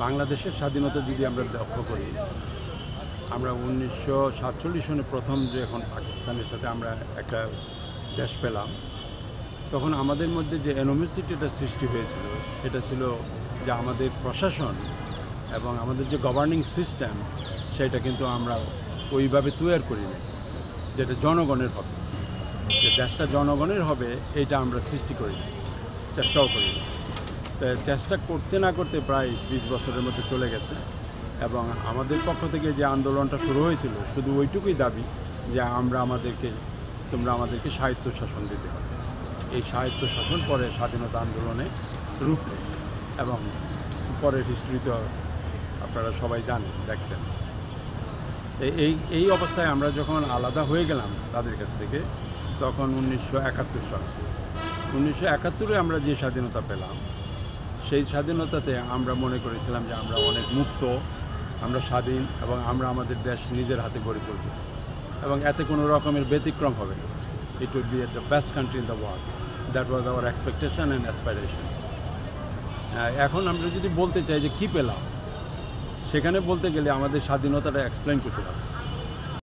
বাংলাদেশের স্বাধীনতা যদি আমরা লক্ষ্য করি, আমরা 1947 সনে প্রথম যখন পাকিস্তানের সাথে আমরা একটা দেশ পেলাম, তখন আমাদের মধ্যে যে অ্যানোমিসিটিটা সৃষ্টি হয়েছিল সেটা ছিল যে আমাদের প্রশাসন এবং আমাদের যে গভর্নিং সিস্টেম সেটা কিন্তু আমরা ওইভাবে তৈরি করিনি, যেটা জনগণের হবে, যে দেশটা জনগণের হবে এটা আমরা সৃষ্টি করিনি, চেষ্টাও করিনি। চেষ্টা করতে না করতে প্রায় 20 বছরের মতো চলে গেছে এবং আমাদের পক্ষ থেকে যে আন্দোলনটা শুরু হয়েছিল শুধু ওইটুকুই দাবি যে তোমরা আমাদেরকে স্বায়ত্তশাসন দিতে হবে। এই স্বায়ত্তশাসন পরে স্বাধীনতা আন্দোলনে রূপ নেয় এবং পরের হিস্ট্রি তো আপনারা সবাই জানেন, দেখছেন। এই অবস্থায় আমরা যখন আলাদা হয়ে গেলাম তাদের কাছ থেকে, তখন 1971 সাল, 1971-এ আমরা যে স্বাধীনতা পেলাম সেই স্বাধীনতাতে আমরা মনে করেছিলাম যে আমরা অনেক মুক্ত, আমরা স্বাধীন এবং আমরা আমাদের দেশ নিজের হাতে গড়ে তুলব এবং এতে কোনো রকমের ব্যতিক্রম হবে না। It will be the best country in the world. That was our expectation and aspiration. এখন আমরা যদি বলতে চাই যে কী পেলাম, সেখানে বলতে গেলে আমাদের স্বাধীনতাটা এক্সপ্লেন করতে হবে।